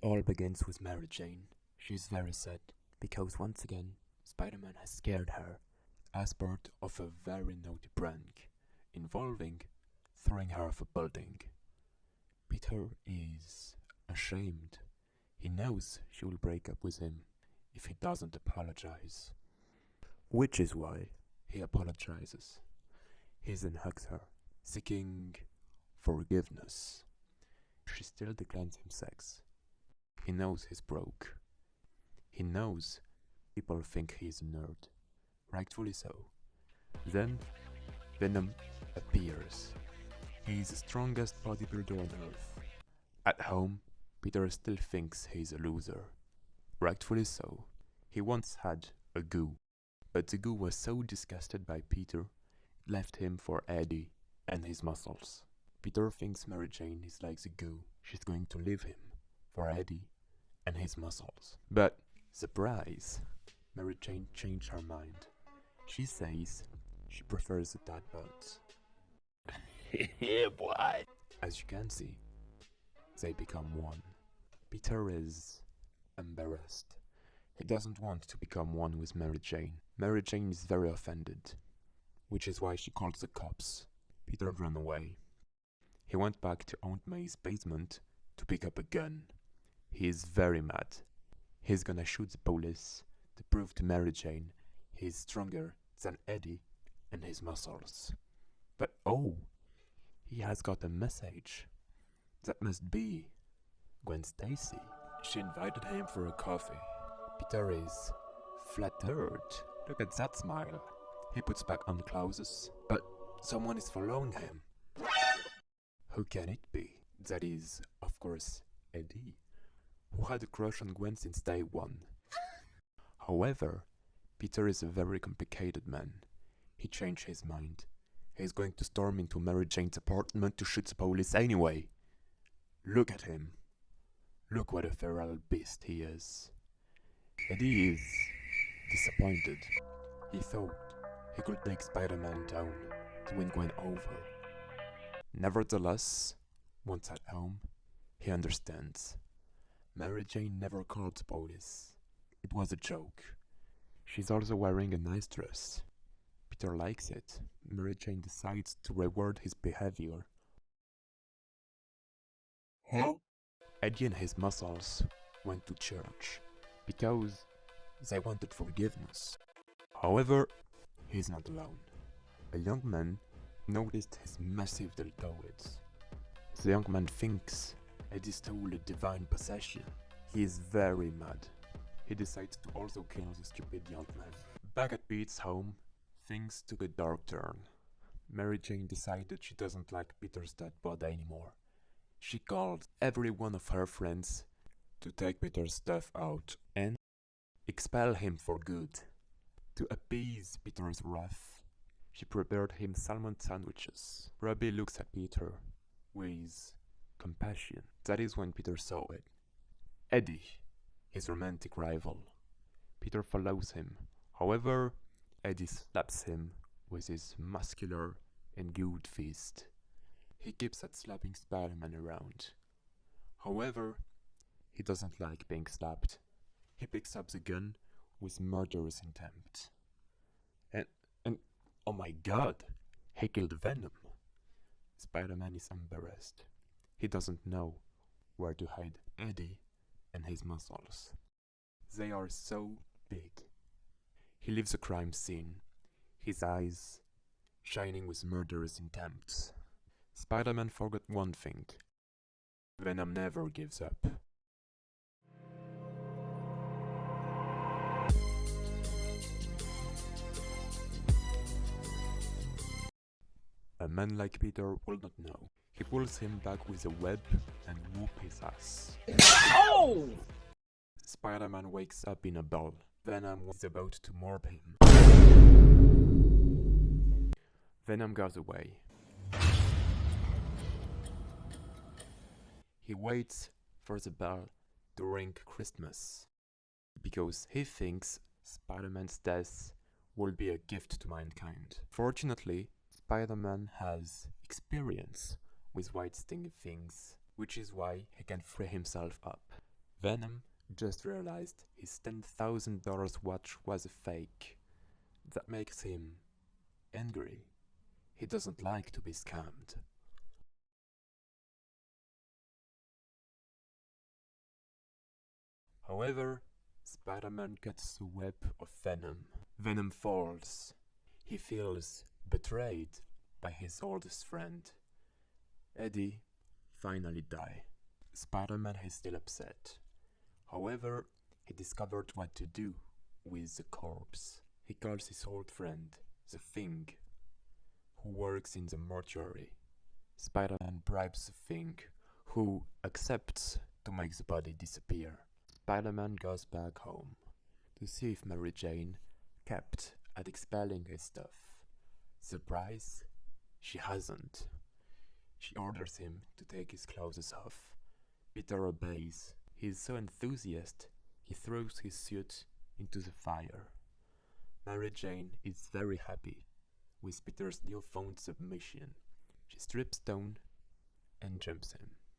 It all begins with Mary Jane. She's very sad because once again Spider-Man has scared her as part of a very naughty prank involving throwing her off a building. Peter is ashamed. He knows she will break up with him if he doesn't apologize, which is why he apologizes. He then hugs her, seeking forgiveness. She still declines him sex. He knows he's broke. He knows people think he's a nerd, rightfully so. Then Venom appears. He's the strongest bodybuilder on Earth. At home, Peter still thinks he's a loser, rightfully so. He once had a goo, but the goo was so disgusted by Peter, it left him for Eddie and his muscles. Peter thinks Mary Jane is like the goo. She's going to leave him for Eddie and his muscles. But, surprise, Mary Jane changed her mind. She says she prefers the dad bods. Yeah, boy. As you can see, they become one. Peter is embarrassed. He doesn't want to become one with Mary Jane. Mary Jane is very offended, which is why she calls the cops. Peter ran away. He went back to Aunt May's basement to pick up a gun. He is very mad. He's gonna shoot the police to prove to Mary Jane he's stronger than Eddie and his muscles. But oh, he has got a message. That must be Gwen Stacy. She invited him for a coffee. Peter is flattered. Look at that smile. He puts back on clothes, but someone is following him. Who can it be? That is, of course, Eddie, who had a crush on Gwen since day one. However, Peter is a very complicated man. He changed his mind. He's going to storm into Mary Jane's apartment to shoot the police anyway. Look at him. Look what a feral beast he is. Eddie is disappointed. He thought he could take Spider-Man down to win Gwen over. Nevertheless, once at home, he understands. Mary Jane never called the police. It was a joke. She's also wearing a nice dress. Peter likes it. Mary Jane decides to reward his behavior. Huh? Eddie and his muscles went to church because they wanted forgiveness. However, he's not alone. A young man noticed his massive deltoids. The young man thinks Eddie stole a divine possession. He is very mad. He decides to also kill the stupid young man. Back at Pete's home, things took a dark turn. Mary Jane decided she doesn't like Peter's dead body anymore. She called every one of her friends to take Peter's stuff out and expel him for good. To appease Peter's wrath, she prepared him salmon sandwiches. Robbie looks at Peter with compassion. That is when Peter saw it. Eddie, his romantic rival. Peter follows him. However, Eddie slaps him with his muscular and good fist. He keeps at slapping Spider-Man around. However, he doesn't like being slapped. He picks up the gun with murderous intent. And oh my god, he killed Venom. Spider-Man is embarrassed. He doesn't know where to hide Eddie and his muscles. They are so big. He leaves the crime scene, his eyes shining with murderous intent. Spider-Man forgot one thing. Venom never gives up. A man like Peter will not know. He pulls him back with a web and whoop his ass. Oh! Spider-Man wakes up in a ball. Venom was about to morb him. Venom goes away. He waits for the bell during Christmas because he thinks Spider-Man's death will be a gift to mankind. Fortunately, Spider-Man has experience with white stinging things, which is why he can free himself up. Venom just realized his $10,000 watch was a fake. That makes him angry. He doesn't like to be scammed. However, Spider-Man cuts the web of Venom. Venom falls. He feels betrayed by his oldest friend. Eddie finally dies. Spider-Man is still upset. However, he discovered what to do with the corpse. He calls his old friend, the Thing, who works in the mortuary. Spider-Man bribes the Thing, who accepts to make the body disappear. Spider-Man goes back home to see if Mary Jane kept at expelling his stuff. Surprise, she hasn't. She orders him to take his clothes off. Peter obeys. He is so enthusiastic, he throws his suit into the fire. Mary Jane is very happy with Peter's newfound submission. She strips down and jumps him.